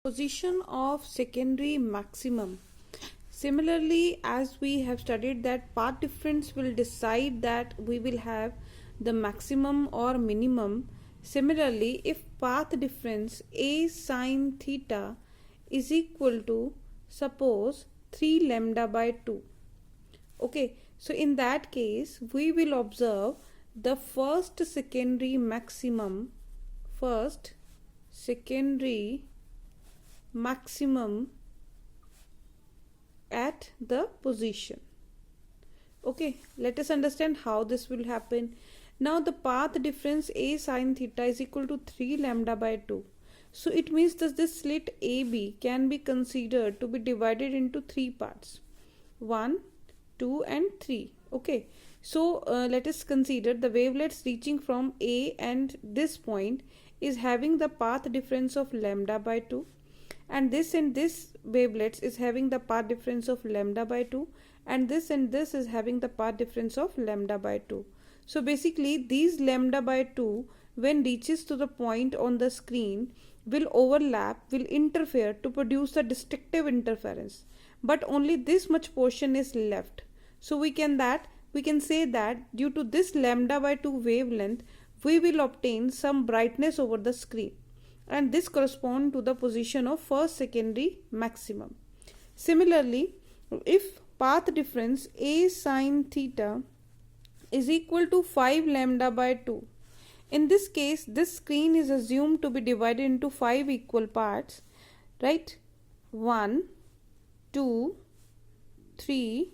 Position of secondary maximum. Similarly, as we have studied that path difference will decide that we will have the maximum or minimum. Similarly, if path difference a sine theta is equal to suppose 3 lambda by 2. Okay, so in that case we will observe the first secondary maximum at the position. Okay, let us understand how this will happen. Now the path difference a sine theta is equal to 3 lambda by 2. So it means that this slit AB can be considered to be divided into three parts, 1, 2 and 3. Okay, so let us consider the wavelets reaching from A and this point is having the path difference of lambda by 2, and this wavelets is having the path difference of lambda by 2, and this is having the path difference of lambda by 2. So basically these lambda by 2 when reaches to the point on the screen will overlap, will interfere to produce the destructive interference, but only this much portion is left. So we can say that due to this lambda by 2 wavelength we will obtain some brightness over the screen, and this corresponds to the position of first secondary maximum. Similarly, if path difference a sine theta is equal to 5 lambda by 2, in this case this screen is assumed to be divided into 5 equal parts, right? 1, 2, 3,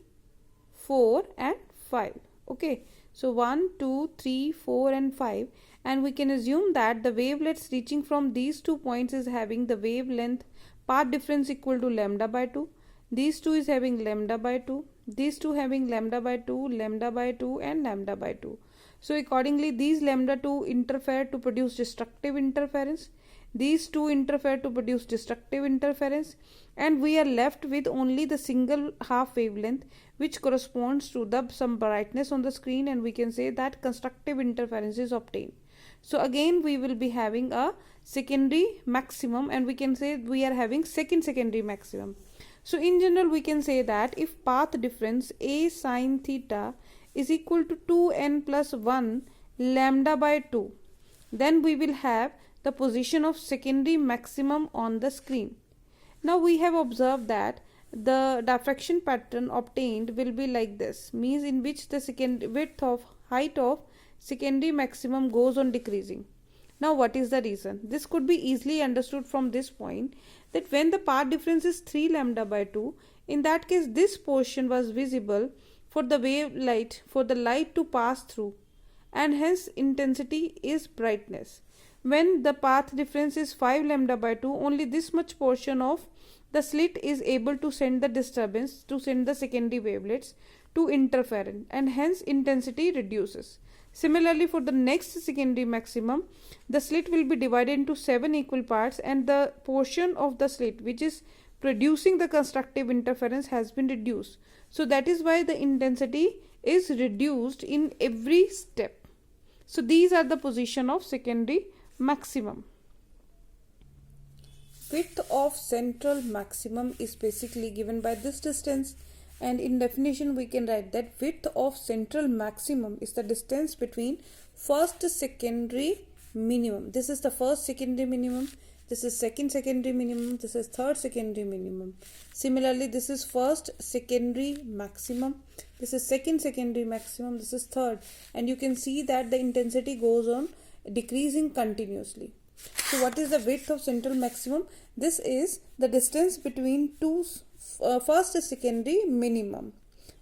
4 and 5. Okay, so 1, 2, 3, 4 and 5, and we can assume that the wavelets reaching from these 2 points is having the wavelength path difference equal to lambda by 2. These two is having lambda by 2, these two having lambda by 2, lambda by 2 and lambda by 2. So accordingly these lambda 2 interfere to produce destructive interference, these two interfere to produce destructive interference, and we are left with only the single half wavelength which corresponds to the some brightness on the screen, and we can say that constructive interference is obtained. So again we will be having a secondary maximum, and we can say we are having second secondary maximum. So in general we can say that if path difference a sine theta is equal to 2n plus 1 lambda by 2, then we will have the position of secondary maximum on the screen. Now we have observed that the diffraction pattern obtained will be like this, means in which the height of secondary maximum goes on decreasing. Now what is the reason? This could be easily understood from this point, that when the path difference is 3 lambda by 2, in that case this portion was visible for the light to pass through, and hence intensity is brightness. When the path difference is 5 lambda by 2, only this much portion of the slit is able to send the disturbance, to send the secondary wavelets to interfere, and hence intensity reduces. Similarly, for the next secondary maximum, the slit will be divided into 7 equal parts, and the portion of the slit which is producing the constructive interference has been reduced. So that is why the intensity is reduced in every step. So these are the position of secondary maximum. Width of central maximum is basically given by this distance, and in definition we can write that width of central maximum is the distance between first secondary minimum. This is the first secondary minimum, this is second secondary minimum, this is third secondary minimum. Similarly, this is first secondary maximum, this is second secondary maximum, this is third, and you can see that the intensity goes on decreasing continuously. So what is the width of central maximum? This is the distance between two first secondary minimum.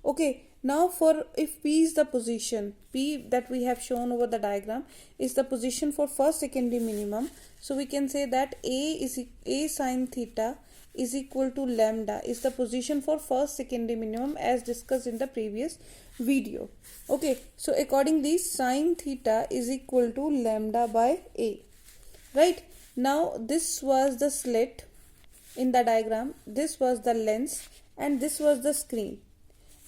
Okay, now for if P is the position, P that we have shown over the diagram is the position for first secondary minimum. So we can say that A sine theta is equal to lambda is the position for first secondary minimum as discussed in the previous video. Okay, so accordingly sine theta is equal to lambda by A. Right, now this was the slit in the diagram, this was the lens, and this was the screen,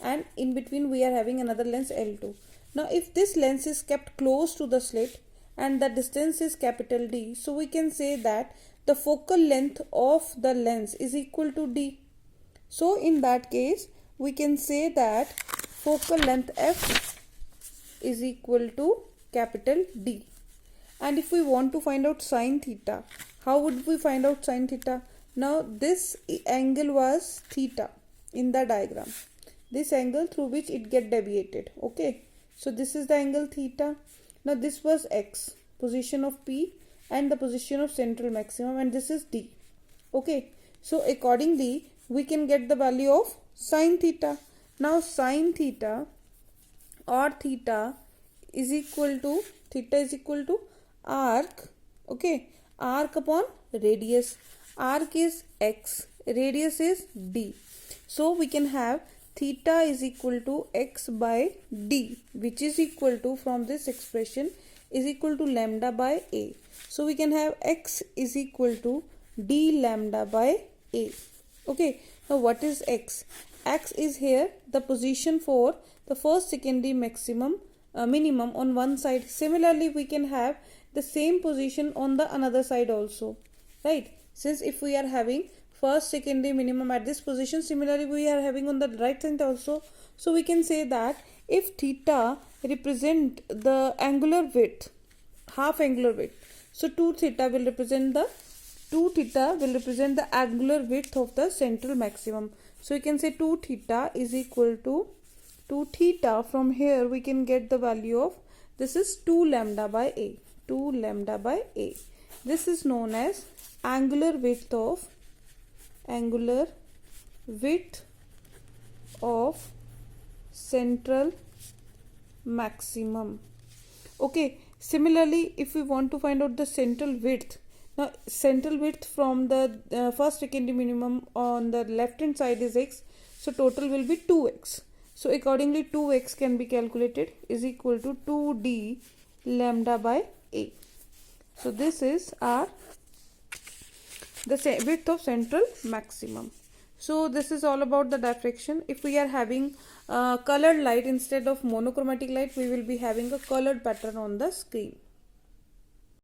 and in between we are having another lens L2. Now if this lens is kept close to the slit and the distance is capital D, so we can say that the focal length of the lens is equal to d. So in that case we can say that focal length f is equal to capital D. And if we want to find out sine theta, how would we find out sine theta? Now this angle was theta in the diagram, this angle through which it get deviated. Okay, so this is the angle theta. Now this was x, position of P and the position of central maximum, and this is D. Okay, so accordingly we can get the value of sine theta. Now sine theta or theta is equal to arc. Okay, arc upon radius. Arc is x, radius is d. So we can have theta is equal to x by d, which is equal to, from this expression, is equal to lambda by a. So we can have x is equal to d lambda by a. Okay, now what is x? X is here the position for the first secondary minimum on one side. Similarly we can have the same position on the another side also, right? Since if we are having first secondary minimum at this position, similarly we are having on the right side also. So we can say that if theta represent the angular width, half angular width, so 2 theta will represent the angular width of the central maximum. So we can say 2 theta is equal to 2 theta. From here we can get the value of, this is 2 lambda by a. 2 lambda by a. This is known as angular width of central maximum. Okay, similarly if we want to find out the central width, now central width from the first secondary minimum on the left hand side is x, so total will be 2x. So accordingly 2x can be calculated is equal to 2d lambda by a. So this is our the width of central maximum. So this is all about the diffraction. If we are having colored light instead of monochromatic light, we will be having a colored pattern on the screen.